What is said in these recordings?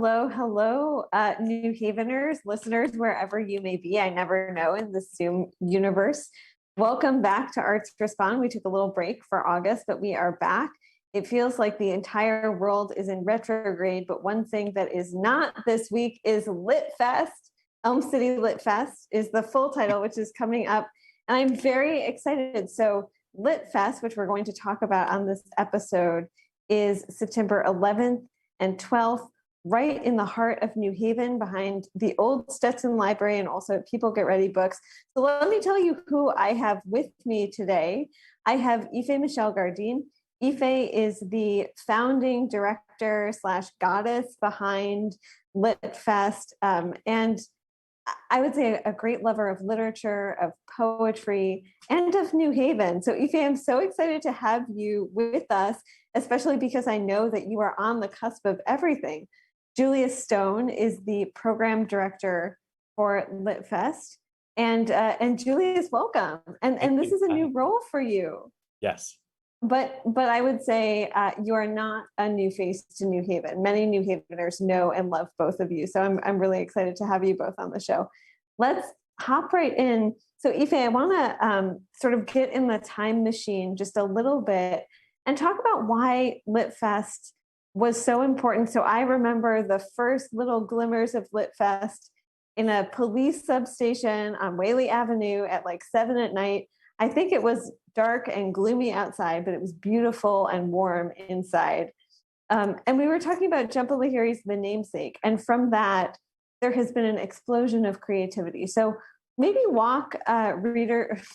Hello, hello, New Haveners, listeners, wherever you may be. I never know in the Zoom universe. Welcome back to Arts Respond. We took a little break for August, but we are back. It feels like the entire world is in retrograde, but one thing that is not this week is Lit Fest. Elm City Lit Fest is the full title, which is coming up, and I'm very excited. So Lit Fest, which we're going to talk about on this episode, is September 11th and 12th, right in the heart of New Haven, behind the old Stetson Library and also People Get Ready books. So let me tell you who I have with me today. I have Ife Michelle Gardine. Ife is the founding director / goddess behind Lit Fest, and I would say a great lover of literature, of poetry, and of New Haven. So Ife, I'm so excited to have you with us, especially because I know that you are on the cusp of everything. Julia Stone is the program director for Lit Fest, and Julia's welcome. And this is a new role for you. Yes. But I would say you are not a new face to New Haven. Many New Haveners know and love both of you. So I'm really excited to have you both on the show. Let's hop right in. So Ife, I want to sort of get in the time machine just a little bit and talk about why Lit Fest was so important. So I remember the first little glimmers of Lit Fest in a police substation on Whaley Avenue at like 7 p.m. I think it was dark and gloomy outside, but it was beautiful and warm inside. And we were talking about Jhumpa Lahiri's The Namesake. And from that, there has been an explosion of creativity. So maybe walk listeners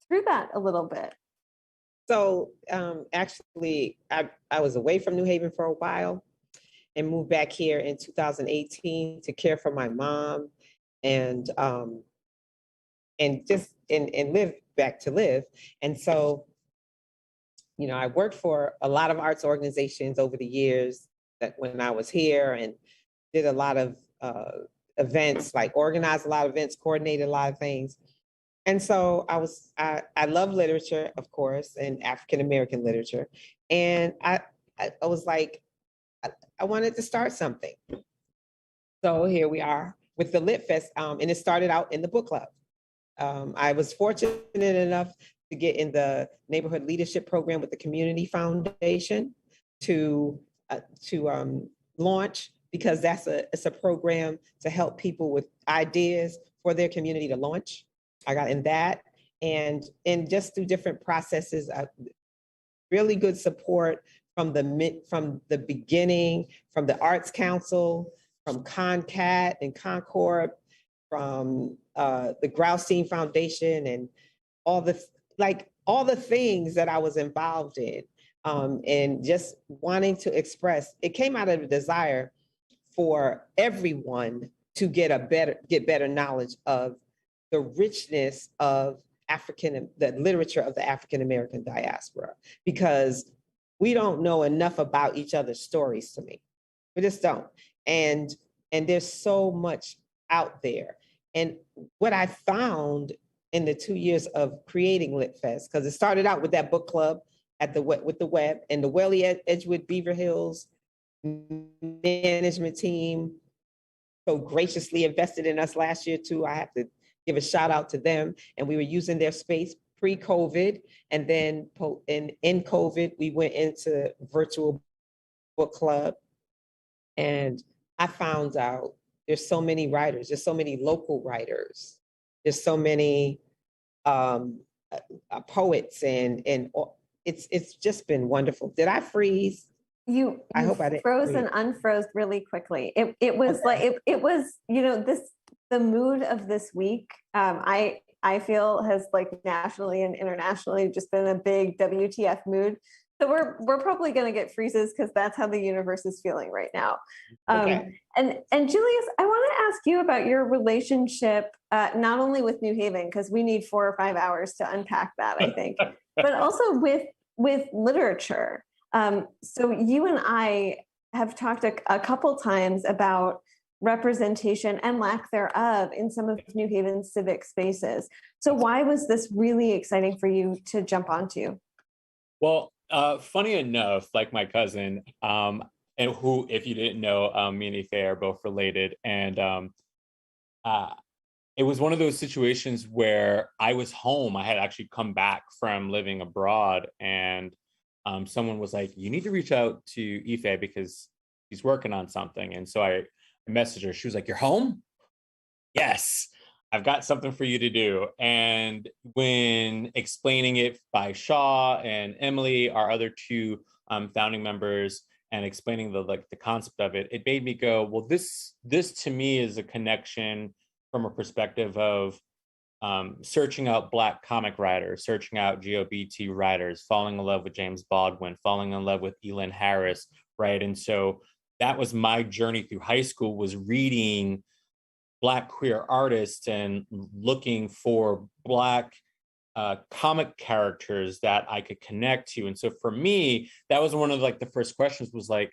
through that a little bit. So actually, I was away from New Haven for a while and moved back here in 2018 to care for my mom and live back to live. And so, I worked for a lot of arts organizations over the years that when I was here, and did a lot of events, like organized a lot of events, coordinated a lot of things. And so I love literature, of course, and African-American literature. And I was like, I wanted to start something. So here we are with the Lit Fest. And it started out in the book club. I was fortunate enough to get in the neighborhood leadership program with the Community Foundation to launch, because it's a program to help people with ideas for their community to launch. I got in that, and just through different processes, really good support from the beginning, from the Arts Council, from CONCAT and Concord, from the Graustein Foundation, and all the things that I was involved in, and just wanting to express. It came out of a desire for everyone to get better knowledge of the richness of the literature of the African-American diaspora, because we don't know enough about each other's stories, to me. We just don't. And there's so much out there. And what I found in the 2 years of creating Lit Fest, because it started out with that book club with the web, and the Welly Edgewood Beaver Hills management team so graciously invested in us last year too. I have to give a shout out to them. And we were using their space pre-COVID. And then in COVID, we went into virtual book club. And I found out there's so many writers, there's so many local writers, there's so many poets, and it's just been wonderful. Did I freeze? I hope I didn't froze freeze. And unfroze really quickly. It was okay. It was, the mood of this week, I feel has like nationally and internationally just been a big WTF mood. So we're probably going to get freezes because that's how the universe is feeling right now. Okay. And Julius, I want to ask you about your relationship, not only with New Haven, because we need 4 or 5 hours to unpack that, I think, but also with literature. So you and I have talked a couple times about representation and lack thereof in some of New Haven's civic spaces. So why was this really exciting for you to jump onto? Well, Funny enough, like my cousin, and who, if you didn't know, me and Ife are both related, and uh, it was one of those situations where I was home. I had actually come back from living abroad, and someone was like, "You need to reach out to Ife because he's working on something." And so I messaged her. She was like, "You're home? Yes, I've got something for you to do." And when explaining it by Shaw and Emily, our other two founding members, and explaining the concept of it, it made me go, well, this to me is a connection from a perspective of searching out Black comic writers, searching out GOBT writers, falling in love with James Baldwin, falling in love with Elin Harris, right? And so that was my journey through high school, was reading Black queer artists and looking for Black comic characters that I could connect to. And so for me, that was one of like the first questions, was like,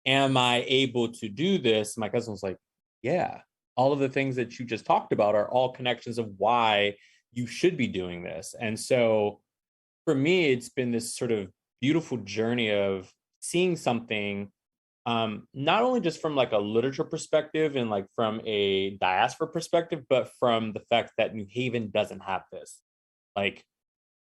am I able to do this? My cousin was like, yeah, all of the things that you just talked about are all connections of why you should be doing this. And so for me, it's been this sort of beautiful journey of seeing something, not only just from like a literature perspective and like from a diaspora perspective, but from the fact that New Haven doesn't have this. Like,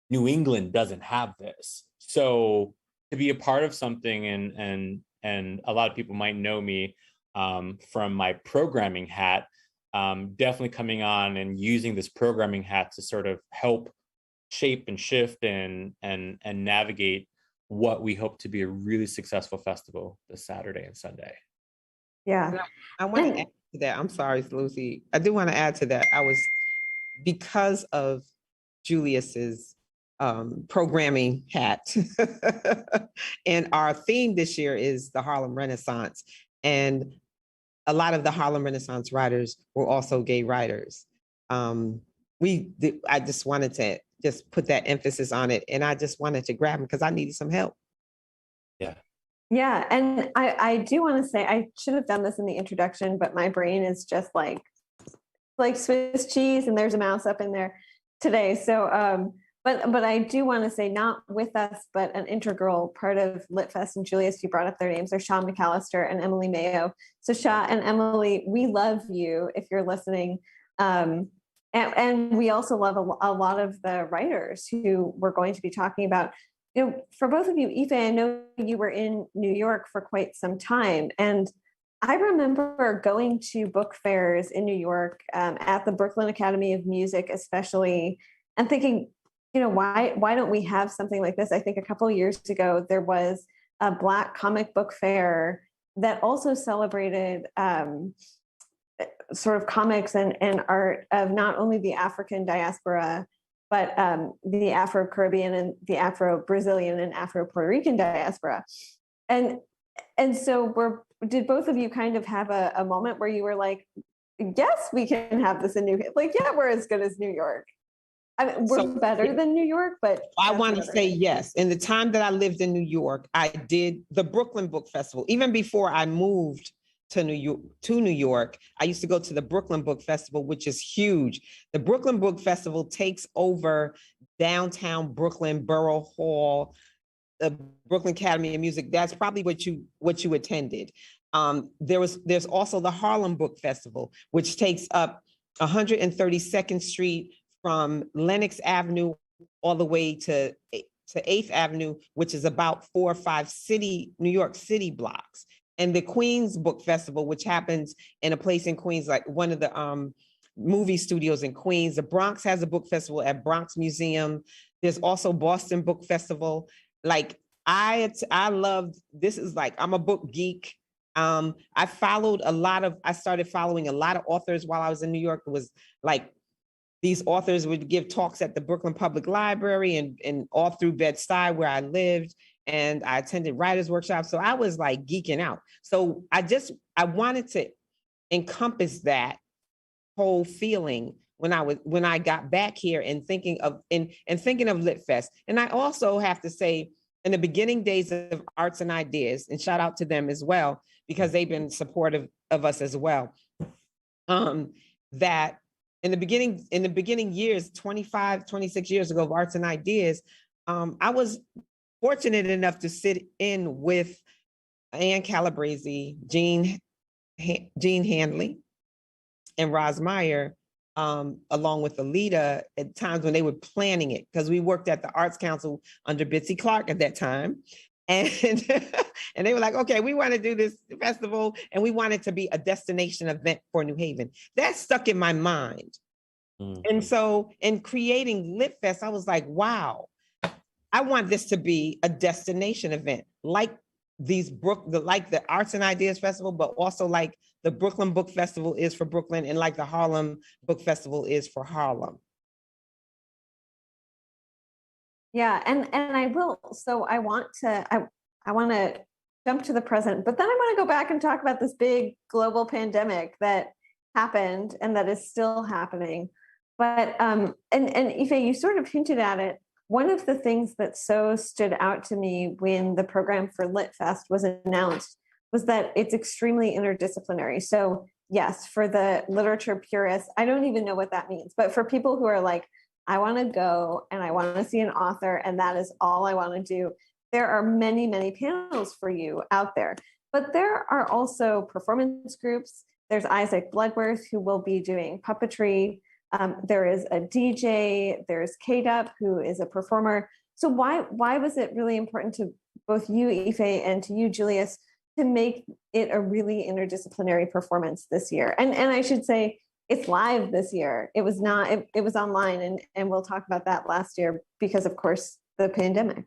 New England doesn't have this. So to be a part of something, and a lot of people might know me from my programming hat, definitely coming on and using this programming hat to sort of help shape and shift and navigate what we hope to be a really successful festival this Saturday and Sunday. Yeah. I want to add to that. I'm sorry, Lucy. I do want to add to that. Because of Julius's programming hat. And our theme this year is the Harlem Renaissance. And a lot of the Harlem Renaissance writers were also gay writers. I just wanted to just put that emphasis on it. And I just wanted to grab them because I needed some help. Yeah. Yeah. And I do want to say, I should have done this in the introduction, but my brain is just like Swiss cheese, and there's a mouse up in there today. So, but I do want to say, not with us, but an integral part of LitFest and Julius, you brought up their names, are Sean McAllister and Emily Mayo. So Shaw and Emily, we love you if you're listening. And we also love a lot of the writers who we're going to be talking about. You know, for both of you, Aoife, I know you were in New York for quite some time. And I remember going to book fairs in New York, at the Brooklyn Academy of Music, especially, and thinking, you know, why don't we have something like this? I think a couple of years ago, there was a Black comic book fair that also celebrated sort of comics and art of not only the African diaspora, but the Afro-Caribbean and the Afro-Brazilian and Afro-Puerto Rican diaspora. And so did both of you kind of have a moment where you were like, yes, we can have this in New York? Like, yeah, we're as good as New York. I mean, we're better than New York, but I want to say yes. In the time that I lived in New York, I did the Brooklyn Book Festival. Even before I moved to New York, I used to go to the Brooklyn Book Festival, which is huge. The Brooklyn Book Festival takes over downtown Brooklyn, Borough Hall, the Brooklyn Academy of Music. That's probably what you attended. There's also the Harlem Book Festival, which takes up 132nd Street from Lenox Avenue all the way to 8th Avenue, which is about 4 or 5 New York City blocks. And the Queens Book Festival, which happens in a place in Queens, like one of the movie studios in Queens. The Bronx has a book festival at Bronx Museum. There's also Boston Book Festival. Like I loved, this is like, I'm a book geek. I started following a lot of authors while I was in New York. It was like, these authors would give talks at the Brooklyn Public Library and all through Bed-Stuy where I lived. And I attended writers' workshops. So I was like geeking out. So I wanted to encompass that whole feeling when I got back here and thinking of LitFest. And I also have to say, in the beginning days of Arts and Ideas, and shout out to them as well, because they've been supportive of us as well. That in the beginning years, 25, 26 years ago of Arts and Ideas, I was fortunate enough to sit in with Ann Calabrese, Jean Handley, and Roz Meyer, along with Alita, at times when they were planning it, because we worked at the Arts Council under Bitsy Clark at that time. And, and they were like, okay, we want to do this festival, and we want it to be a destination event for New Haven. That stuck in my mind. And so in creating Lit Fest, I was like, wow, I want this to be a destination event, like like the Arts and Ideas Festival, but also like the Brooklyn Book Festival is for Brooklyn, and like the Harlem Book Festival is for Harlem. Yeah, and I will. So I want to jump to the present, but then I want to go back and talk about this big global pandemic that happened and that is still happening. But and Ife, you sort of hinted at it. One of the things that so stood out to me when the program for Lit Fest was announced was that it's extremely interdisciplinary. So yes, for the literature purists, I don't even know what that means, but for people who are like, I want to go and I want to see an author and that is all I want to do, there are many, many panels for you out there. But there are also performance groups. There's Isaac Bloodworth, who will be doing puppetry. There is a DJ, there's K-Dup, who is a performer. So why was it really important to both you, Ife, and to you, Julius, to make it a really interdisciplinary performance this year? And I should say, it's live this year. It was not, it was online, and we'll talk about that last year because, of course, the pandemic.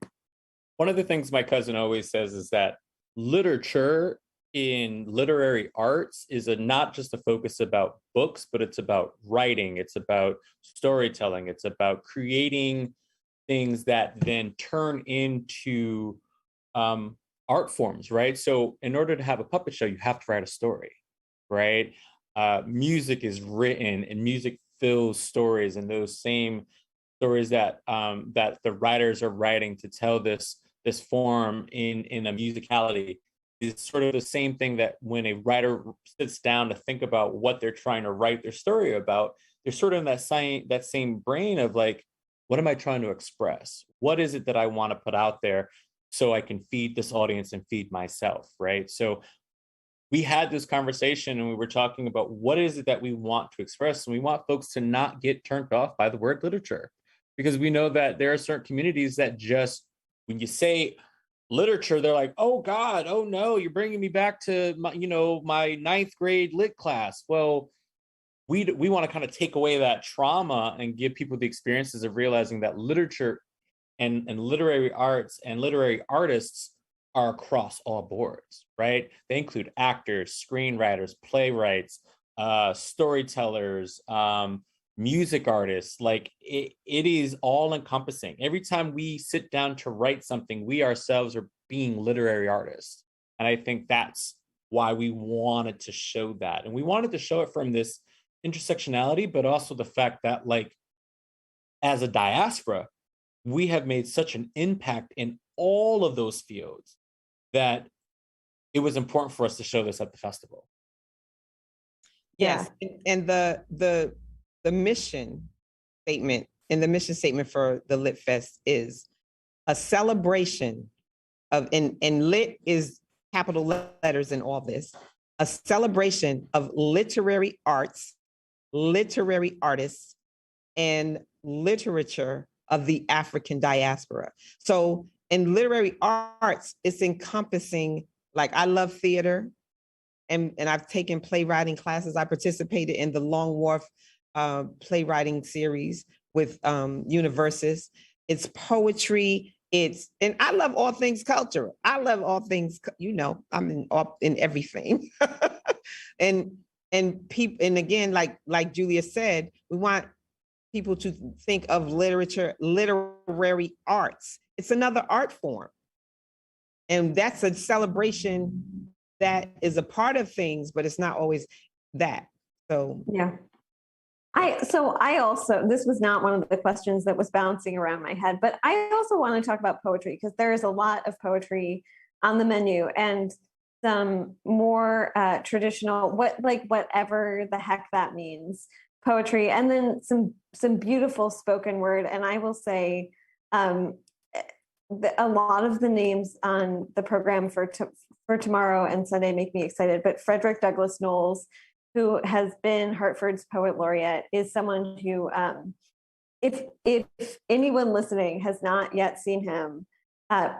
One of the things my cousin always says is that literature in literary arts is not just a focus about books, but it's about writing, it's about storytelling, it's about creating things that then turn into art forms, right? So in order to have a puppet show, you have to write a story, right? Music is written, and music fills stories, and those same stories that that the writers are writing to tell this form in a musicality is sort of the same thing that when a writer sits down to think about what they're trying to write their story about, they're sort of in that same brain of like, what am I trying to express? What is it that I want to put out there so I can feed this audience and feed myself, right? So we had this conversation and we were talking about what is it that we want to express. And we want folks to not get turned off by the word literature, because we know that there are certain communities that just, when you say literature, they're like, oh God, oh no, you're bringing me back to my ninth grade lit class. Well, we want to kind of take away that trauma and give people the experiences of realizing that literature and literary arts and literary artists are across all boards, right? They include actors, screenwriters, playwrights, storytellers, music artists. Like it is all encompassing. Every time we sit down to write something, we ourselves are being literary artists. And I think that's why we wanted to show that. And we wanted to show it from this intersectionality, but also the fact that, like, as a diaspora, we have made such an impact in all of those fields that it was important for us to show this at the festival. Yes, and the mission statement, and the mission statement for the Lit Fest is a celebration of, and lit is capital letters in all this, a celebration of literary arts, literary artists, and literature of the African diaspora. So in literary arts, it's encompassing, like, I love theater, and I've taken playwriting classes. I participated in the Long Wharf playwriting series with Universus. It's poetry. And I love all things cultural. I love all things, I'm in everything. and people, and again, like Julia said, we want people to think of literature, literary arts. It's another art form. And that's a celebration that is a part of things, but it's not always that. So yeah. I also, this was not one of the questions that was bouncing around my head, but I also want to talk about poetry, because there is a lot of poetry on the menu, and some more traditional, whatever the heck that means, poetry, and then some beautiful spoken word. And I will say, a lot of the names on the program for tomorrow and Sunday make me excited. But Frederick Douglass Knowles, who has been Hartford's poet laureate, is someone who, if anyone listening has not yet seen him,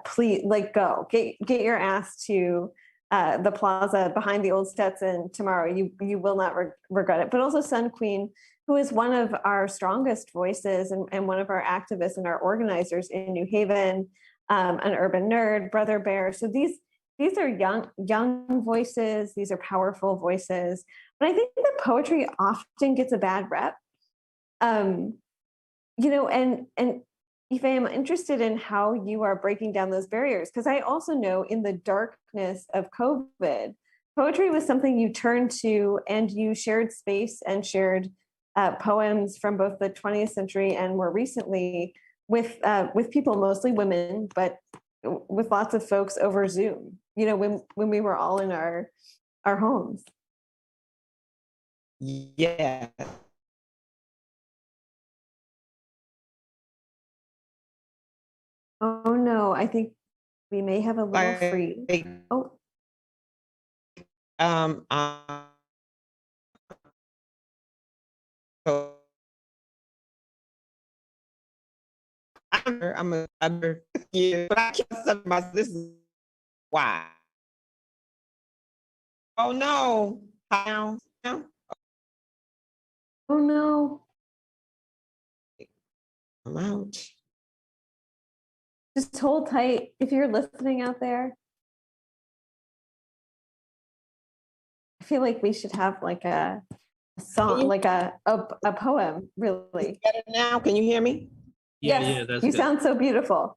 please go get your ass to the plaza behind the old Stetson tomorrow. You will not regret it. But also Sun Queen, who is one of our strongest voices and one of our activists and our organizers in New Haven, an urban nerd, Brother Bear. So these are young voices. These are powerful voices. But I think that poetry often gets a bad rep. And Ife, I'm interested in how you are breaking down those barriers, because I also know in the darkness of COVID, poetry was something you turned to, and you shared space and shared poems from both the 20th century and more recently with people, mostly women, but with lots of folks over Zoom, when we were all in our homes. Yeah. Oh no, I think we may have a little free. Oh. So yeah, but I can't stop myself. This is why. Oh no. How? Oh no. I'm out. Just hold tight if you're listening out there. I feel like we should have like a song, like a poem, really. Better now? Can you hear me? Yeah, yes, that's you good. Sound so beautiful.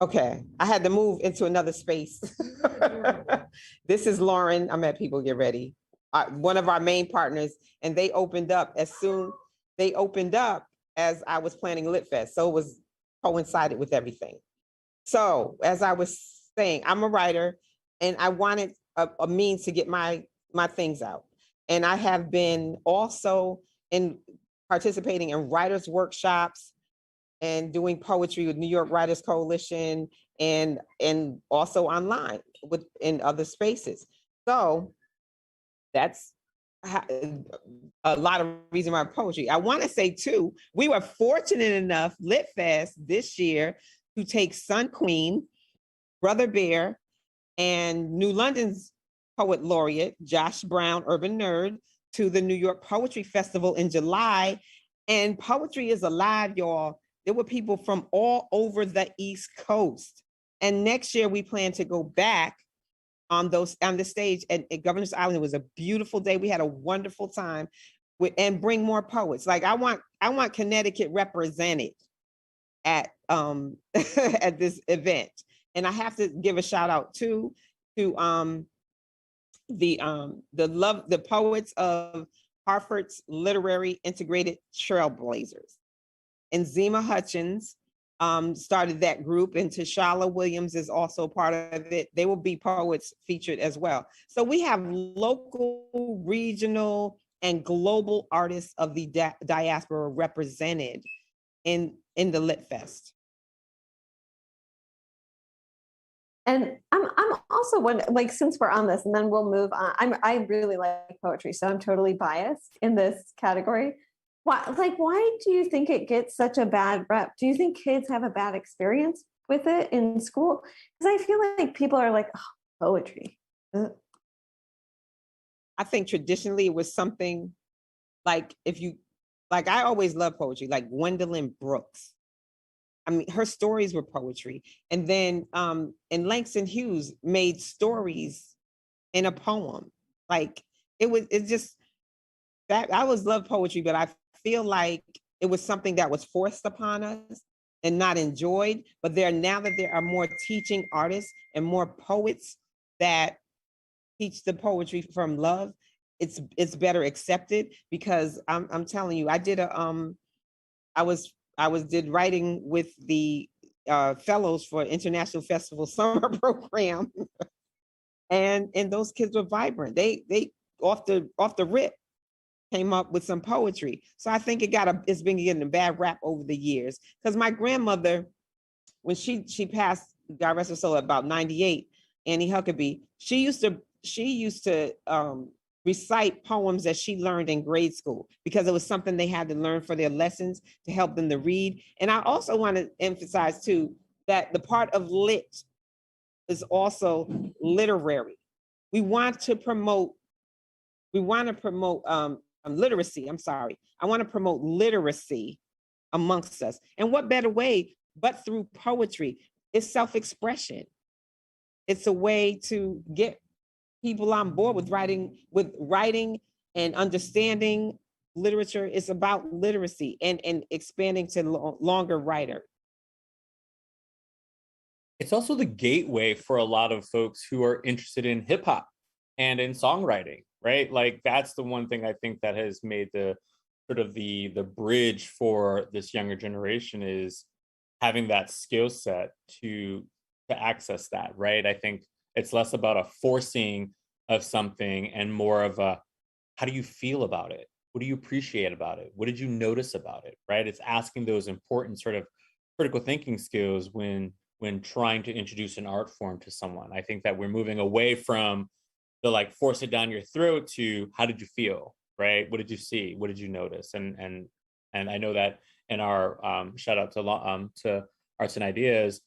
Okay, I had to move into another space. This is Lauren. I'm at People Get Ready. One of our main partners, and they opened up as I was planning Lit Fest. So it was coincided with everything. So as I was saying, I'm a writer, and I wanted a means to get my things out. And I have been also participating in writers' workshops and doing poetry with New York Writers Coalition and also online in other spaces. So that's a lot of reason why poetry. I want to say too, we were fortunate enough, Lit Fest this year, to take Sun Queen, Brother Bear, and New London's poet laureate, Josh Brown, urban nerd, to the New York Poetry Festival in July. And poetry is alive, y'all. There were people from all over the East Coast. And next year we plan to go back on the stage at Governor's Island. It was a beautiful day. We had a wonderful time and bring more poets. Like I want Connecticut represented at at this event. And I have to give a shout out to the poets of Hartford's Literary Integrated Trailblazers. And Zima Hutchins started that group, and Tashala Williams is also part of it. They will be poets featured as well. So we have local, regional, and global artists of the diaspora represented in the Lit Fest. And I'm also wondering, like, since we're on this, and then we'll move on. I really like poetry, so I'm totally biased in this category. Why do you think it gets such a bad rep? Do you think kids have a bad experience with it in school? Because I feel like people are like, oh, poetry. Ugh. I think traditionally it was something like I always loved poetry, like Gwendolyn Brooks. I mean, her stories were poetry. And then and Langston Hughes made stories in a poem. Like it's just that I always loved poetry, but I feel like it was something that was forced upon us and not enjoyed. But now that there are more teaching artists and more poets that teach the poetry from love, it's better accepted, because I'm telling you, I did did writing with the fellows for International Festival Summer Program, and those kids were vibrant. They off the rip came up with some poetry. So I think it's been getting a bad rap over the years, because my grandmother when she passed, God rest her soul, about 98, Annie Huckabee, she used to recite poems that she learned in grade school because it was something they had to learn for their lessons to help them to read. And I also want to emphasize too that the part of lit is also literary. We want to promote literacy. I'm sorry. I want to promote literacy amongst us. And what better way but through poetry? It's self-expression. It's a way to get people on board with writing and understanding literature. It's about literacy and expanding to longer writer. It's also the gateway for a lot of folks who are interested in hip hop and in songwriting, right? Like that's the one thing I think that has made the sort of the bridge for this younger generation is having that skill set to access that, right? I think it's less about a forcing of something and more of a, how do you feel about it? What do you appreciate about it? What did you notice about it, right? It's asking those important sort of critical thinking skills when trying to introduce an art form to someone. I think that we're moving away from the like force it down your throat to how did you feel, right? What did you see? What did you notice? And I know that in our shout out to Arts and Ideas,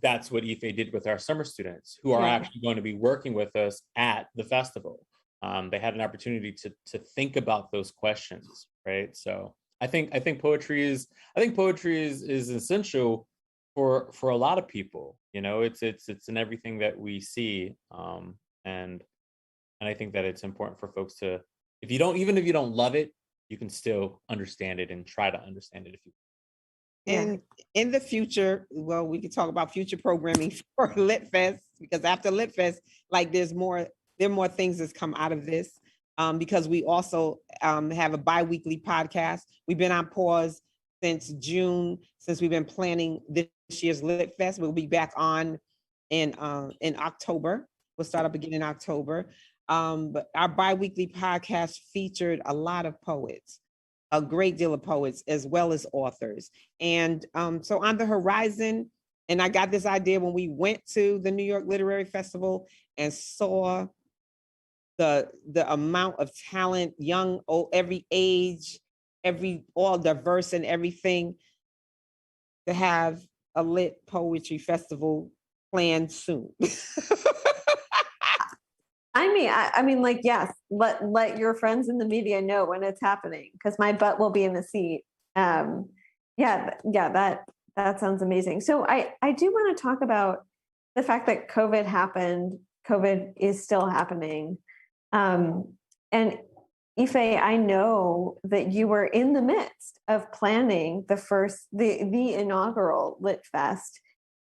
that's what Ife did with our summer students who are actually going to be working with us at the festival. They had an opportunity to think about those questions, right? So I think poetry is essential for a lot of people. You know, it's in everything that we see, and I think that it's important for folks to, even if you don't love it, you can still understand it and try to understand it if you. And in the future, well, we can talk about future programming for Lit Fest, because after Lit Fest, like there are more things that's come out of this, because we also have a bi-weekly podcast. We've been on pause since June, since we've been planning this year's Lit Fest. We'll be back on in October. We'll start up again in October. But our bi-weekly podcast featured a lot of poets, a great deal of poets, as well as authors. And so on the horizon, and I got this idea when we went to the New York Literary Festival and saw the amount of talent, young, old, every age, all diverse and everything, to have a lit poetry festival planned soon. I mean, like, yes, let your friends in the media know when it's happening, because my butt will be in the seat. That sounds amazing. So I do want to talk about the fact that COVID happened. COVID is still happening. And Ife, I know that you were in the midst of planning the inaugural Lit Fest,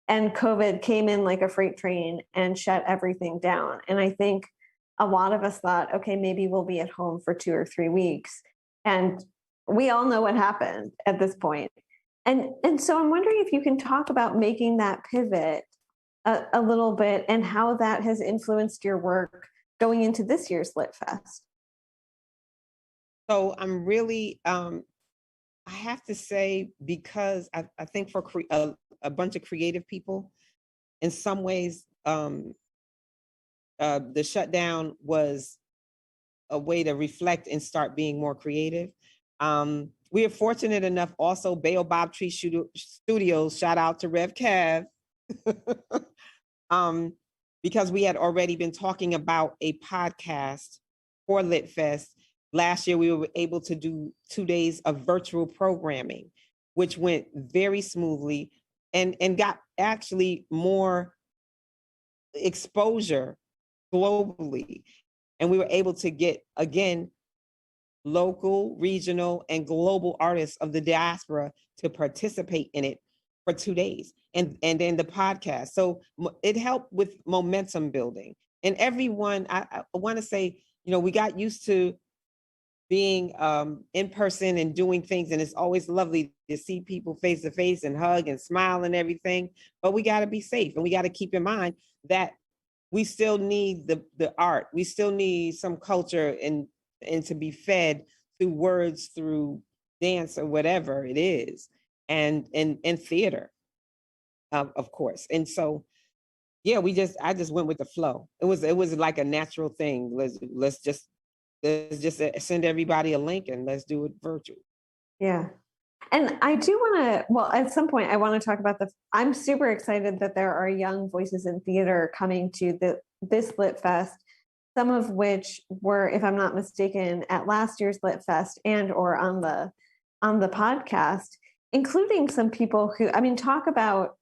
and COVID came in like a freight train and shut everything down. And I think a lot of us thought, okay, maybe we'll be at home for 2 or 3 weeks. And we all know what happened at this point. And so I'm wondering if you can talk about making that pivot a little bit and how that has influenced your work going into this year's Lit Fest. So I'm really, I have to say, because I think for a bunch of creative people, in some ways, the shutdown was a way to reflect and start being more creative. We are fortunate enough also, Baobab Tree Studios, shout out to Rev Kev, because we had already been talking about a podcast for Lit Fest. Last year, we were able to do 2 days of virtual programming, which went very smoothly and got actually more exposure globally. And we were able to get, again, local, regional, and global artists of the diaspora to participate in it for 2 days. And then the podcast. So it helped with momentum building. And everyone, I want to say, we got used to being in person and doing things, and it's always lovely to see people face to face and hug and smile and everything, but we got to be safe, and we got to keep in mind that we still need the art. We still need some culture and to be fed through words, through dance, or whatever it is, and theater. of course. And so, yeah, I just went with the flow. It was like a natural thing. Let's just send everybody a link and let's do it virtual. Yeah. And I do want to, well, at some point, I want to talk about I'm super excited that there are young voices in theater coming to this Lit Fest, some of which were, if I'm not mistaken, at last year's Lit Fest and or on the podcast, including some people who, I mean, talk about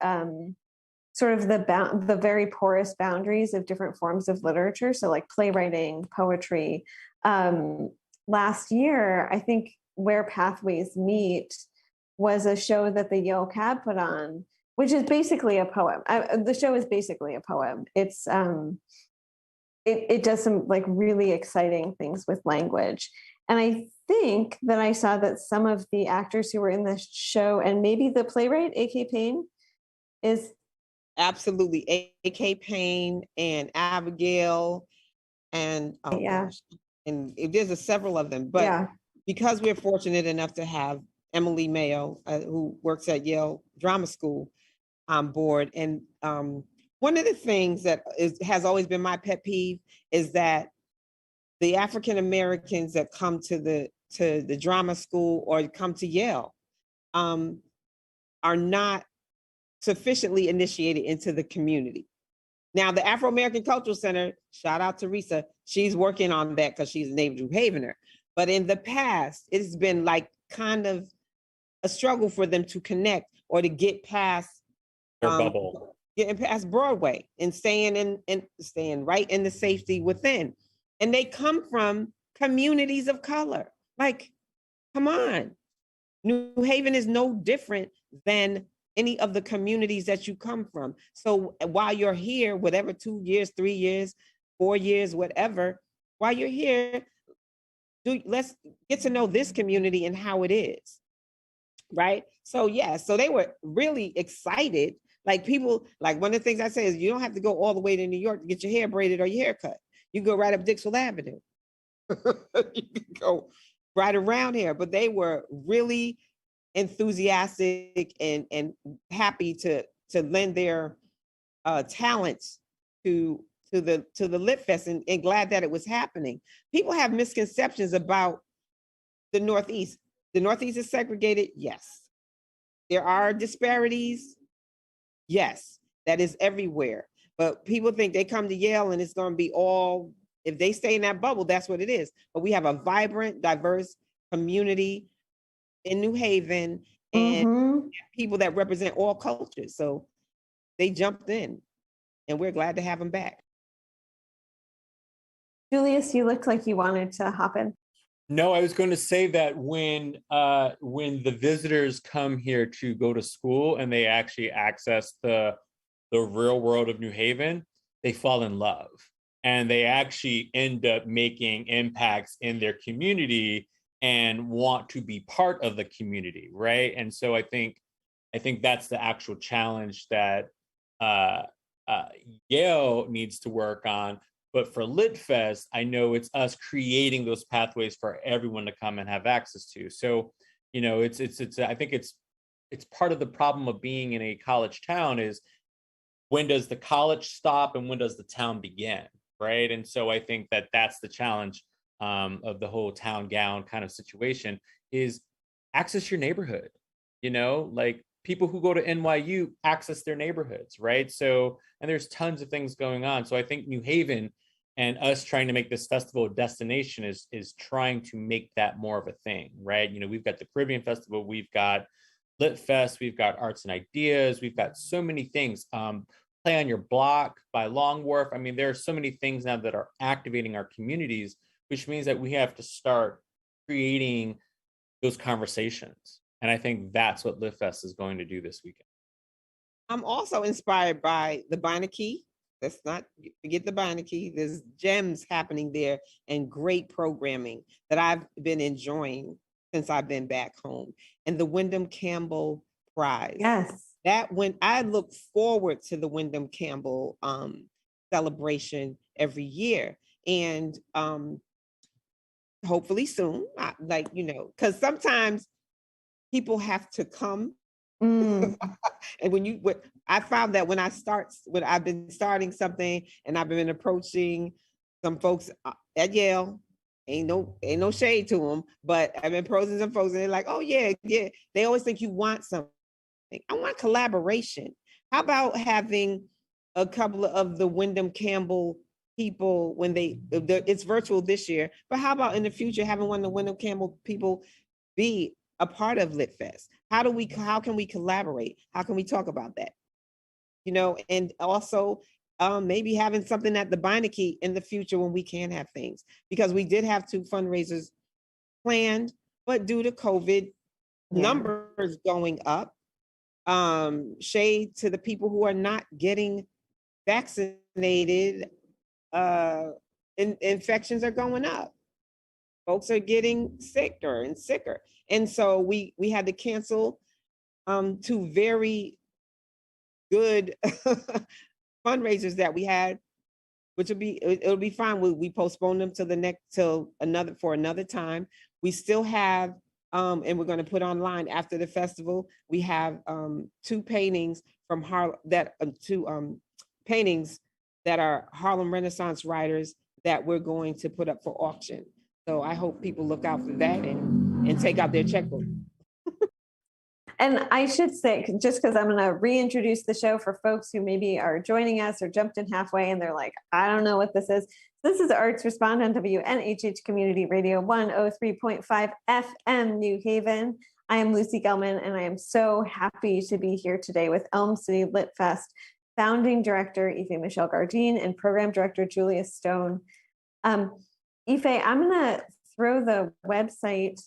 sort of the very porous boundaries of different forms of literature. So like playwriting, poetry. Last year, I think Where Pathways Meet was a show that the Yale Cab put on, which is basically a poem. The show is basically a poem. It's it does some like really exciting things with language. And I think that I saw that some of the actors who were in this show, and maybe the playwright, A.K. Payne, is absolutely A.K. Payne and Abigail, and gosh, and there's several of them. But because we're fortunate enough to have Emily Mayo, who works at Yale Drama School, on board, and one of the things that has always been my pet peeve is that the African Americans that come to the drama school or come to Yale are not sufficiently initiated into the community. Now, the Afro American Cultural Center, shout out to Risa, she's working on that because she's a native New Havener. But in the past, it's been like kind of a struggle for them to connect or to get past their bubble, getting past Broadway and staying right in the safety within. And they come from communities of color. Like, come on. New Haven is no different than any of the communities that you come from. So while you're here, whatever, 2 years, 3 years, 4 years, whatever, while you're here, let's get to know this community and how it is. Right? So yeah, so they were really excited. Like people, like one of the things I say is you don't have to go all the way to New York to get your hair braided or your hair cut. You go right up Dixwell Avenue. You can go right around here. But they were really enthusiastic and happy to lend their talents to the Lit Fest, and glad that it was happening. People have misconceptions about the Northeast. The Northeast is segregated, yes. There are disparities, yes. That is everywhere. But people think they come to Yale and it's going to be all, if they stay in that bubble, that's what it is. But we have a vibrant, diverse community in New Haven and people that represent all cultures. So they jumped in and we're glad to have them back. Julius, you looked like you wanted to hop in. No, I was going to say that when the visitors come here to go to school and they actually access the real world of New Haven, they fall in love and they actually end up making impacts in their community and want to be part of the community, right? And so I think that's the actual challenge that Yale needs to work on. But for Lit Fest, I know it's us creating those pathways for everyone to come and have access to. So, you know, it's I think it's part of the problem of being in a college town is when does the college stop and when does the town begin, right? And so I think that that's the challenge of the whole town gown kind of situation is access your neighborhood. You know, like people who go to NYU access their neighborhoods, right? So, and there's tons of things going on. So I think New Haven and us trying to make this festival a destination is trying to make that more of a thing, right? You know, we've got the Caribbean Festival, we've got Lit Fest, we've got Arts and Ideas, we've got so many things. Play on Your Block by Long Wharf. I mean, there are so many things now that are activating our communities, which means that we have to start creating those conversations. And I think that's what Lit Fest is going to do this weekend. I'm also inspired by the Beinecke. Let's not forget the Beinecke. There's gems happening there and great programming that I've been enjoying since I've been back home. And the Wyndham Campbell Prize. Yes. That when I look forward to the Wyndham Campbell celebration every year. And hopefully soon, like, you know, because sometimes people have to come Mm. And I found that when I've been starting something and I've been approaching some folks at Yale, ain't no shade to them, but I've been approaching some folks and they're like, oh yeah, yeah. They always think you want something. I want collaboration. How about having a couple of the Wyndham Campbell people it's virtual this year, but how about in the future having one of the Wyndham Campbell people be a part of LitFest? How can we collaborate? How can we talk about that? And also maybe having something at the Beinecke in the future when we can have things, because we did have 2 fundraisers planned, but due to COVID numbers going up, shade to the people who are not getting vaccinated, infections are going up. Folks are getting sicker and sicker. And so we had to cancel 2 very good fundraisers that we had, which it'll be fine. We postpone them for another time. We still have, and we're going to put online after the festival, we have 2 paintings from paintings that are Harlem Renaissance writers that we're going to put up for auction. So I hope people look out for that and take out their checkbook. And I should say, just because I'm going to reintroduce the show for folks who maybe are joining us or jumped in halfway and they're like, I don't know what this is. This is Arts Respond on WNHH Community Radio 103.5 FM New Haven. I am Lucy Gellman, and I am so happy to be here today with Elm City Lit Fest founding director Ife Michelle Gardine and program director Julia Stone. Ife, I'm going to throw the website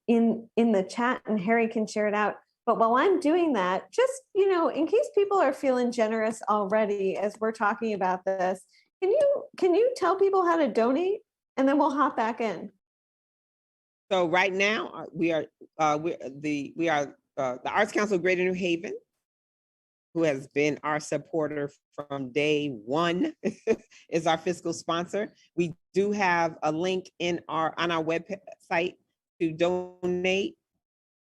in the chat, and Harry can share it out. But while I'm doing that, just, in case people are feeling generous already as we're talking about this, can you tell people how to donate, and then we'll hop back in. So right now we are the Arts Council of Greater New Haven, who has been our supporter from day one, is our fiscal sponsor. We do have a link on our website to donate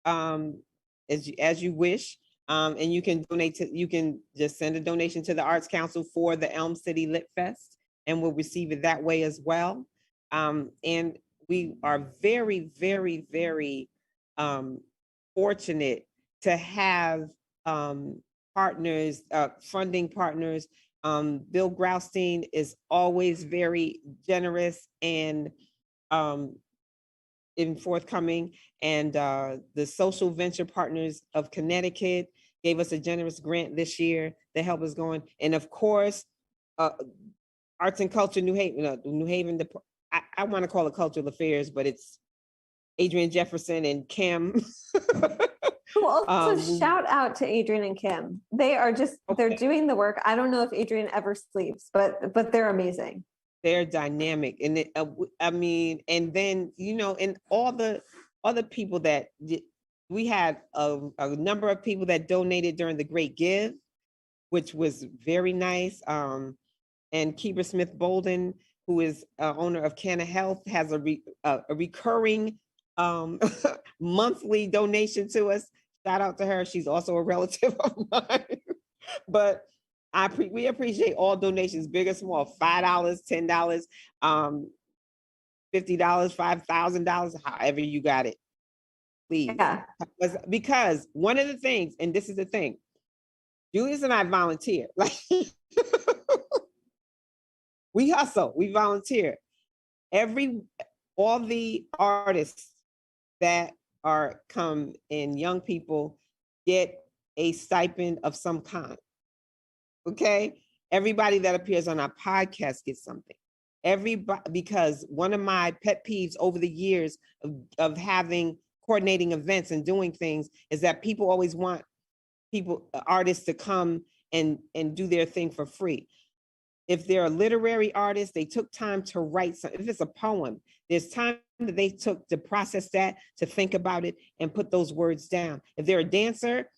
as you wish. And you can you can just send a donation to the Arts Council for the Elm City Lit Fest, and we'll receive it that way as well. And we are very, very, very fortunate to have partners, funding partners. Bill Graustein is always very generous and forthcoming, and the Social Venture Partners of Connecticut gave us a generous grant this year to help us going. And of course, Arts and Culture New Haven, I want to call it Cultural Affairs, but it's Adrian Jefferson and Kim. Who also shout out to Adrian and Kim. They are they're doing the work. I don't know if Adrian ever sleeps, but they're amazing. They're dynamic. And and then, and all the people that we had a number of people that donated during the Great Give, which was very nice. And Keeper Smith Bolden, who is owner of Canna Health, has a recurring monthly donation to us. Shout out to her. She's also a relative of mine. But we appreciate all donations, big or small, $5, $10, $50, $5,000, however you got it. Please. Yeah. Because one of the things, and this is the thing, Julius and I volunteer. We hustle, we volunteer. All the artists that come in, young people, get a stipend of some kind. Okay? Everybody that appears on our podcast gets something. Because one of my pet peeves over the years of coordinating events and doing things is that people always want artists to come and do their thing for free. If they're a literary artist, they took time to write something. If it's a poem, there's time that they took to process that, to think about it and put those words down. If they're a dancer,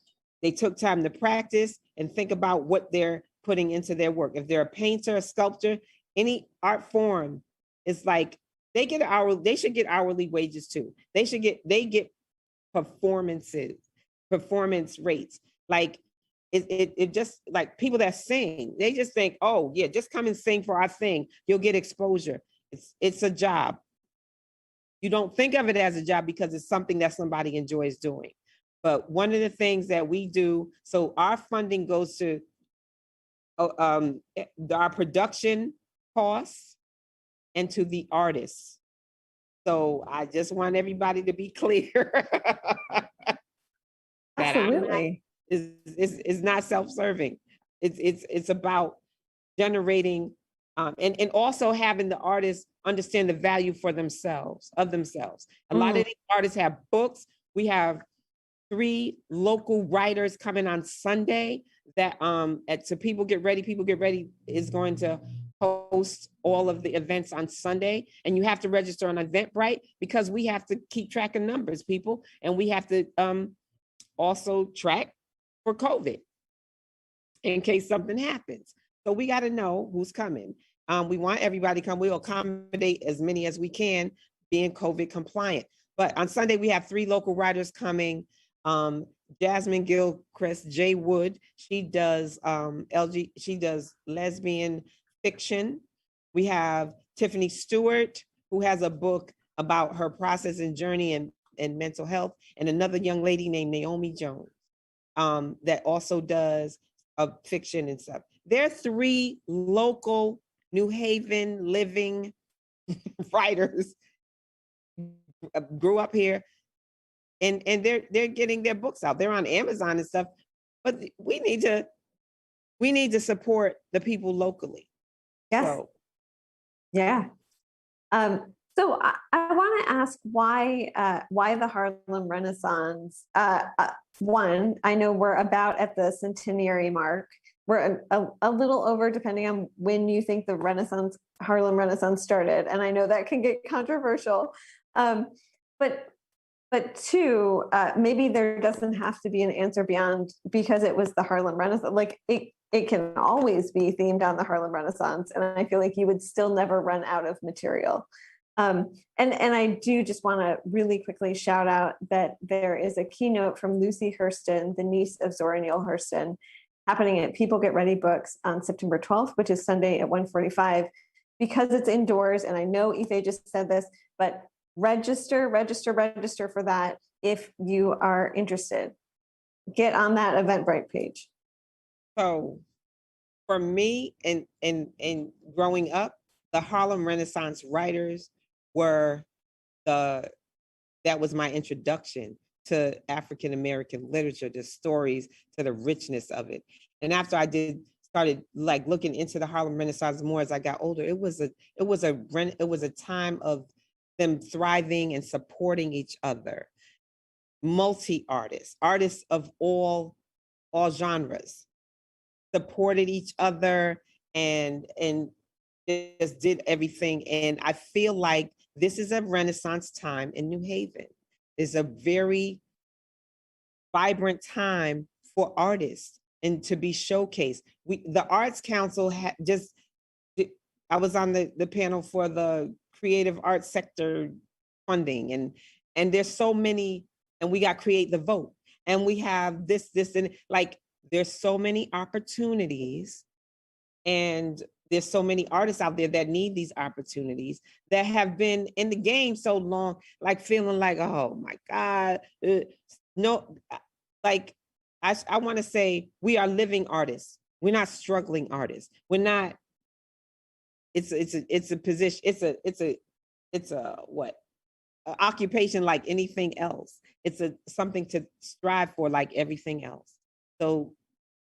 they took time to practice and think about what they're putting into their work. If they're a painter, a sculptor, any art form, it's like they should get hourly wages too. They get performances. performance rates. Like it just like people that sing, they just think, oh yeah, just come and sing for our thing. You'll get exposure. It's a job. You don't think of it as a job because it's something that somebody enjoys doing. But one of the things that we do, so our funding goes to our production costs and to the artists. So I just want everybody to be clear. Absolutely. Is not self-serving. It's about generating and also having the artists understand the value for themselves, of themselves. A lot of these artists have books. We have 3 local writers coming on Sunday that so People Get Ready is going to host all of the events on Sunday, and you have to register on Eventbrite because we have to keep track of numbers, people, and we have to also track for COVID in case something happens. So we got to know who's coming. We want everybody to come. We'll accommodate as many as we can, being COVID compliant. But on Sunday, we have 3 local writers coming. Jasmine Gilchrist, Jay Wood, she does she does lesbian fiction. We have Tiffany Stewart, who has a book about her process and journey and mental health, and another young lady named Naomi Jones that also does fiction and stuff. There are 3 local New Haven living writers, grew up here, and they're getting their books out. They're on Amazon and stuff, but we need to support the people locally. Yes. So, yeah. So I want to ask why the Harlem Renaissance? One, I know we're about at the centenary mark. We're a little over, depending on when you think the Harlem Renaissance started, and I know that can get controversial. But 2, maybe there doesn't have to be an answer beyond because it was the Harlem Renaissance. Like it can always be themed on the Harlem Renaissance, and I feel like you would still never run out of material. And I do just want to really quickly shout out that there is a keynote from Lucy Hurston, the niece of Zora Neale Hurston, happening at People Get Ready Books on September 12th, which is Sunday at 1:45. Because it's indoors, and I know Ife just said this, but register for that if you are interested. Get on that Eventbrite page. So for me and growing up, the Harlem Renaissance writers were that was my introduction to African American literature, the stories, to the richness of it. And after I started like looking into the Harlem Renaissance more as I got older, it was a time of them thriving and supporting each other. Multi-artists, artists of all genres supported each other and just did everything. And I feel like this is a Renaissance time in New Haven. It's a very vibrant time for artists and to be showcased. The Arts Council I was on the panel for the creative arts sector funding, and there's so many, and we got Create the Vote, and we have this, and like, there's so many opportunities, and there's so many artists out there that need these opportunities that have been in the game so long, like feeling like, oh my God, no, like, I want to say we are living artists. We're not struggling artists. We're not. It's a position. It's a what? An occupation like anything else. It's something to strive for like everything else. So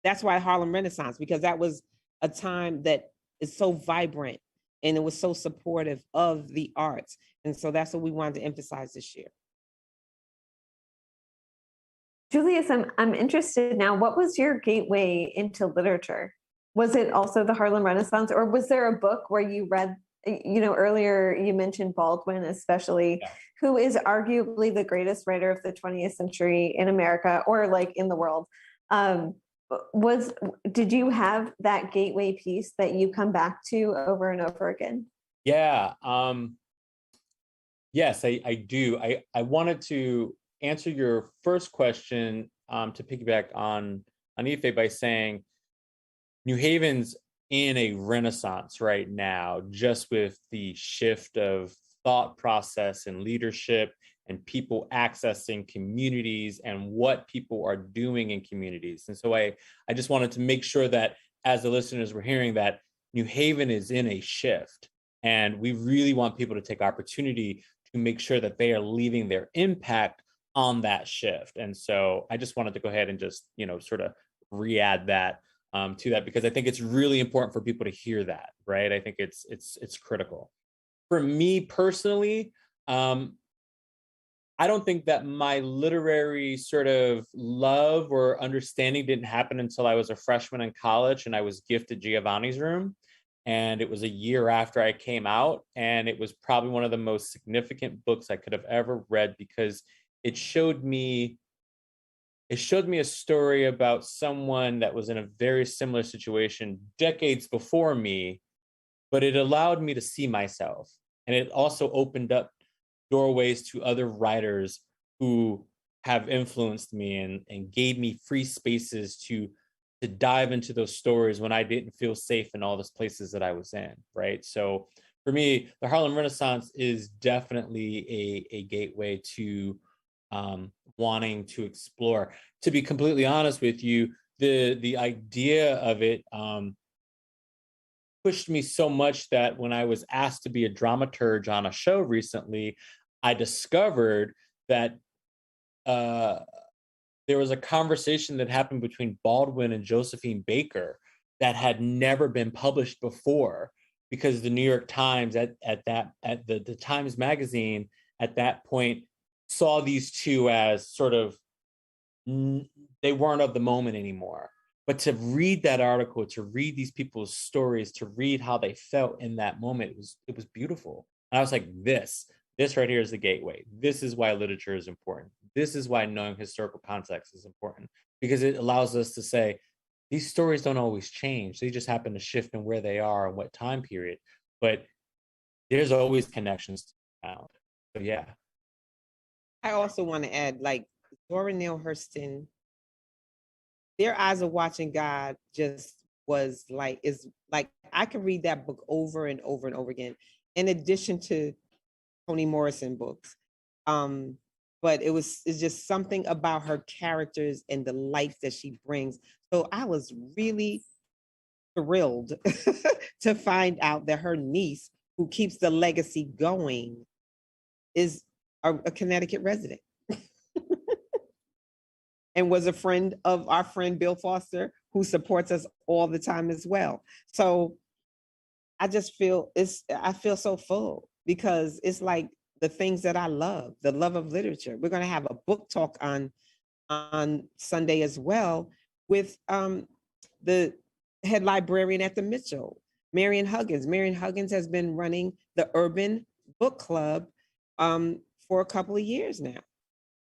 that's why Harlem Renaissance, because that was a time that is so vibrant and it was so supportive of the arts. And so that's what we wanted to emphasize this year. Julius, I'm interested now. What was your gateway into literature? Was it also the Harlem Renaissance, or was there a book where you read, earlier you mentioned Baldwin, especially, who is arguably the greatest writer of the 20th century in America, or like in the world. Did you have that gateway piece that you come back to over and over again? Yeah. Yes, I do. I wanted to answer your first question to piggyback on Ife by saying New Haven's in a renaissance right now, just with the shift of thought process and leadership and people accessing communities and what people are doing in communities. And so I just wanted to make sure that as the listeners were hearing that New Haven is in a shift, and we really want people to take opportunity to make sure that they are leaving their impact on that shift. And so I just wanted to go ahead and just, sort of re-add that to that, because I think it's really important for people to hear that, right? I think it's critical. For me personally, I don't think that my literary sort of love or understanding didn't happen until I was a freshman in college and I was gifted Giovanni's Room. And it was a year after I came out. And it was probably one of the most significant books I could have ever read, because it showed me a story about someone that was in a very similar situation decades before me, but it allowed me to see myself. And it also opened up doorways to other writers who have influenced me and gave me free spaces to dive into those stories when I didn't feel safe in all those places that I was in, right? So for me, the Harlem Renaissance is definitely a gateway to wanting to explore. To be completely honest with you, the idea of it pushed me so much that when I was asked to be a dramaturge on a show recently, I discovered that there was a conversation that happened between Baldwin and Josephine Baker that had never been published before, because the New York Times at the Times Magazine at that point saw these two as sort of, they weren't of the moment anymore. But to read that article, to read these people's stories, to read how they felt in that moment, it was beautiful. And I was like, this right here is the gateway. This is why literature is important. This is why knowing historical context is important, because it allows us to say, these stories don't always change. They just happen to shift in where they are and what time period. But there's always connections to be found. So yeah. I also want to add, like, Zora Neale Hurston, Their Eyes Are Watching God just was like, is like, I could read that book over and over and over again, in addition to Toni Morrison books. But it's just something about her characters and the life that she brings. So I was really thrilled to find out that her niece, who keeps the legacy going, is a Connecticut resident and was a friend of our friend Bill Foster, who supports us all the time as well. So I just feel I feel so full, because it's like the things that I love, the love of literature. We're going to have a book talk on Sunday as well with the head librarian at the Mitchell, Marion Huggins. Marion Huggins has been running the Urban Book Club for a couple of years now,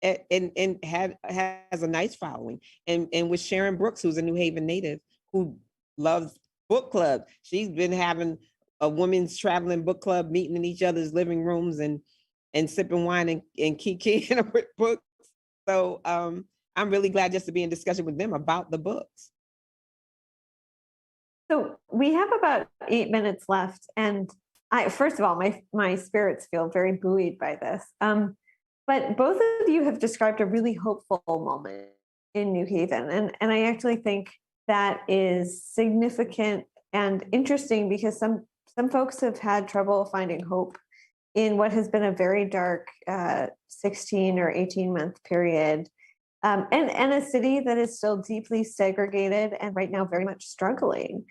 and has a nice following. And with Sharon Brooks, who's a New Haven native, who loves book club. She's been having a women's traveling book club, meeting in each other's living rooms and sipping wine and kikiing with books. So I'm really glad just to be in discussion with them about the books. So we have about 8 minutes left, and first of all, my spirits feel very buoyed by this. But both of you have described a really hopeful moment in New Haven, and I actually think that is significant and interesting, because some folks have had trouble finding hope in what has been a very dark 16 or 18-month period, and a city that is still deeply segregated and right now very much struggling.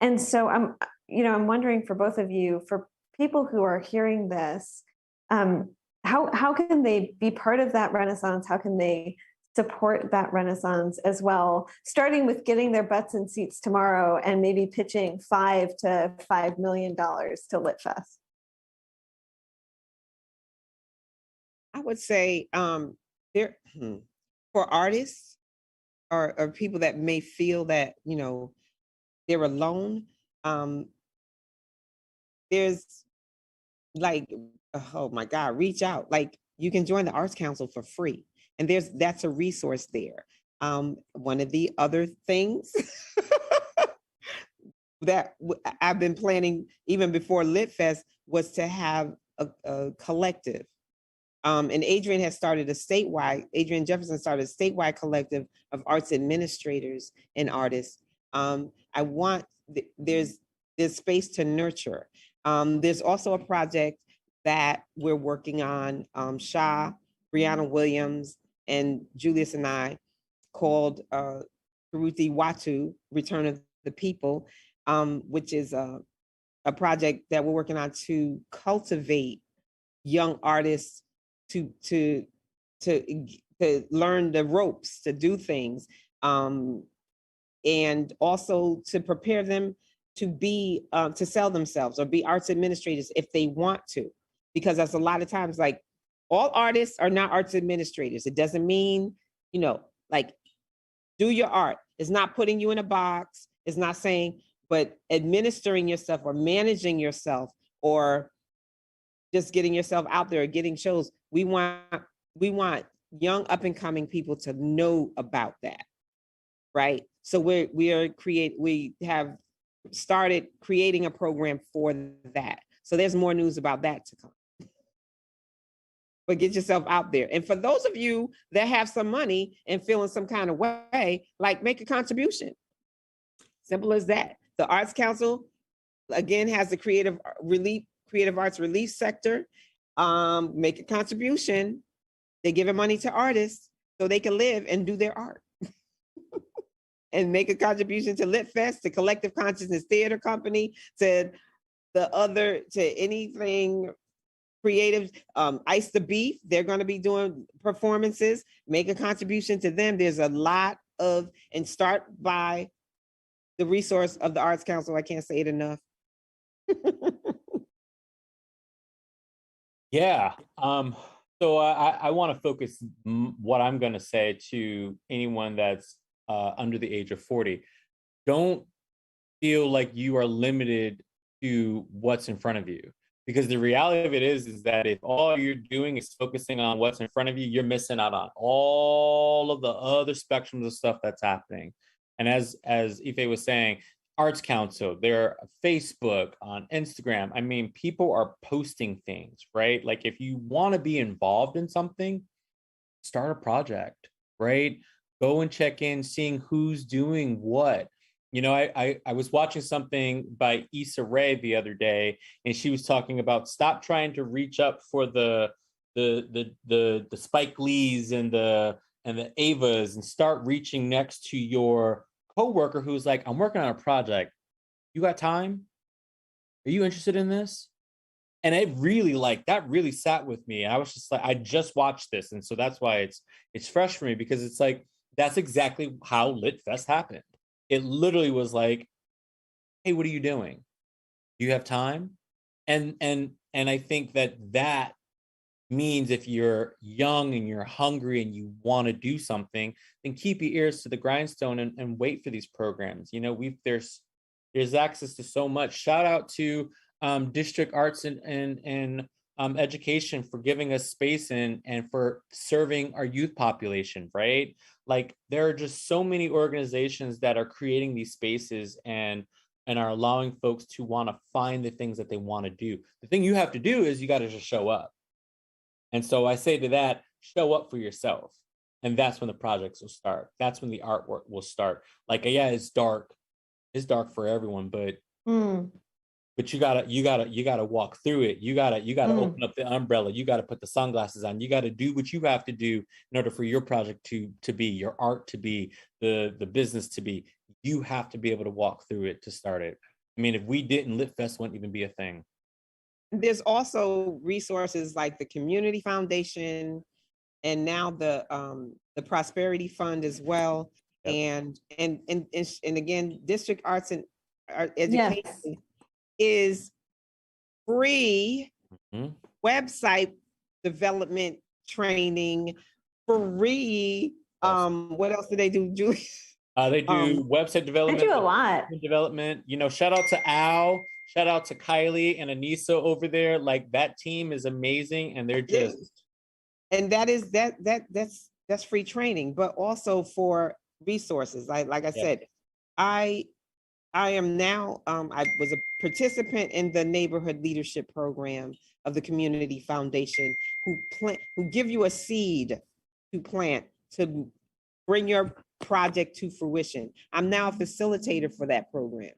And so I'm wondering, for both of you, for people who are hearing this, how can they be part of that renaissance? How can they support that renaissance as well, starting with getting their butts in seats tomorrow and maybe pitching $5 to $5 million to LitFest? I would say there for artists or people that may feel that they're alone. There's like, oh my God, reach out. Like, you can join the Arts Council for free, and that's a resource there. One of the other things that I've been planning even before Lit Fest was to have a collective. And Adrian Jefferson started a statewide collective of arts administrators and artists. I want, there's space to nurture. There's also a project that we're working on, Shah, Brianna Williams, and Julius and I, called Karuthi Watu, Return of the People, which is a project that we're working on to cultivate young artists to learn the ropes, to do things, and also to prepare them to be to sell themselves or be arts administrators if they want to, because that's a lot of times, like, all artists are not arts administrators. It doesn't mean, like, do your art. It's not putting you in a box. It's not saying, but administering yourself or managing yourself or just getting yourself out there or getting shows. We want young up and coming people to know about that, right? So we have started creating a program for that. So there's more news about that to come. But get yourself out there. And for those of you that have some money and feeling some kind of way, like, make a contribution. Simple as that. The Arts Council, again, has the creative arts relief sector. Make a contribution. They're giving money to artists so they can live and do their art. And make a contribution to Lit Fest, to Collective Consciousness Theater Company, to anything creative. Ice the Beef, they're going to be doing performances. Make a contribution to them. There's a lot of, and start by the resource of the Arts Council. I can't say it enough. Yeah. So I want to focus what I'm going to say to anyone that's under the age of 40. Don't feel like you are limited to what's in front of you, because the reality of it is that if all you're doing is focusing on what's in front of you, you're missing out on all of the other spectrums of stuff that's happening. And as Ife was saying, Arts Council, they're Facebook, on Instagram. I mean, people are posting things, right? Like, if you want to be involved in something, start a project, right? Go and check in, seeing who's doing what. I was watching something by Issa Rae the other day, and she was talking about stop trying to reach up for the Spike Lees and the Avas, and start reaching next to your coworker who's like, I'm working on a project. You got time? Are you interested in this? And it really, that really sat with me. I was just like, I just watched this. And so that's why it's fresh for me, because it's like, that's exactly how Lit Fest happened. It literally was like, hey, what are you doing? Do you have time? And I think that means if you're young and you're hungry and you want to do something, then keep your ears to the grindstone and wait for these programs. There's access to so much. Shout out to District Arts and Education for giving us space and for serving our youth population, right? Like, there are just so many organizations that are creating these spaces and are allowing folks to want to find the things that they want to do. The thing you have to do is you got to just show up. And so I say to that, show up for yourself. And that's when the projects will start. That's when the artwork will start. Like, yeah, it's dark. It's dark for everyone, but you gotta walk through it. You gotta open up the umbrella. You gotta put the sunglasses on. You gotta do what you have to do in order for your project to be, your art to be, the business to be. You have to be able to walk through it to start it. I mean, if we didn't, Lit Fest wouldn't even be a thing. There's also resources like the Community Foundation, and now the Prosperity Fund as well. Yep. And again, District Arts and Education is free website development training, free. What else do they do, Julie? They do website development. They do a lot. Development. Shout out to Al. Shout out to Kylie and Anissa over there. Like, that team is amazing, and they're just. And that's that's free training, but also for resources. Like I said, I am now, I was a participant in the neighborhood leadership program of the Community Foundation, who give you a seed to plant, to bring your project to fruition. I'm now a facilitator for that program,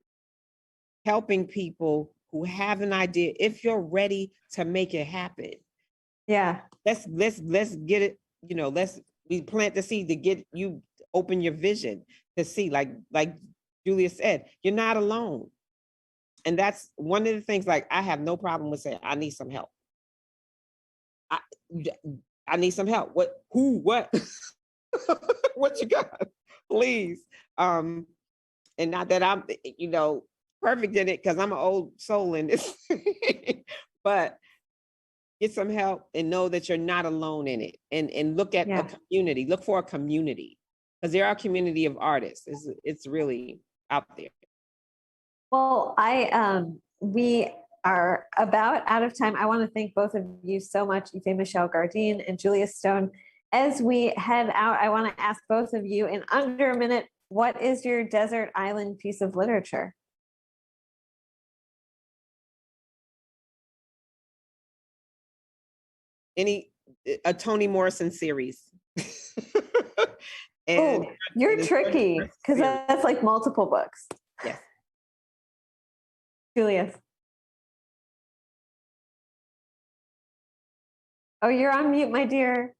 helping people who have an idea. If you're ready to make it happen, let's get it, we plant the seed to get you open your vision to see, like Julia said, you're not alone. And that's one of the things, like, I have no problem with saying, I need some help. I need some help. What? What you got? Please. And not that I'm, perfect in it, because I'm an old soul in this, but get some help and know that you're not alone in it. And look at a community, look for a community, because there are a community of artists. It's really out there. Well, we are about out of time. I want to thank both of you so much, Ife Michelle Gardine and Julia Stone. As we head out, I want to ask both of you in under a minute, what is your desert island piece of literature? A Toni Morrison series. And you're tricky, because that's like multiple books. Yes. Julia. Oh, you're on mute, my dear.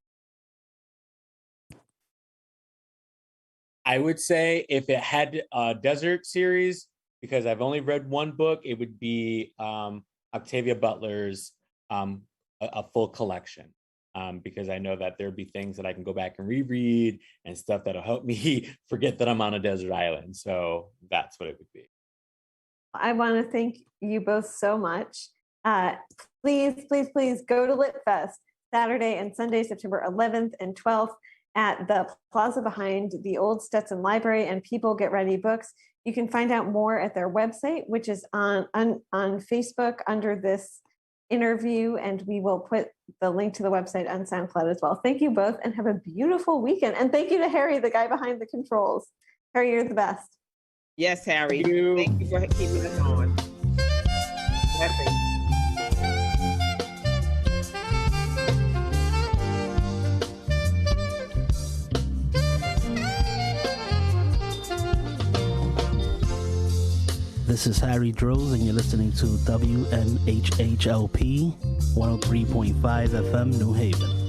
I would say if it had a desert series, because I've only read one book, it would be Octavia Butler's a full collection, because I know that there'd be things that I can go back and reread and stuff that'll help me forget that I'm on a desert island. So that's what it would be. I want to thank you both so much. Please go to Lit Fest Saturday and Sunday, September 11th and 12th at the plaza behind the old Stetson Library and People Get Ready Books. You can find out more at their website, which is on Facebook under this interview, and we will put the link to the website on SoundCloud as well. Thank you both and have a beautiful weekend. And thank you to Harry, the guy behind the controls. Harry, you're the best. Yes, Harry. Thank you for keeping us on. Blessings. This is Harry Droz, and you're listening to WNHHLP 103.5 FM New Haven.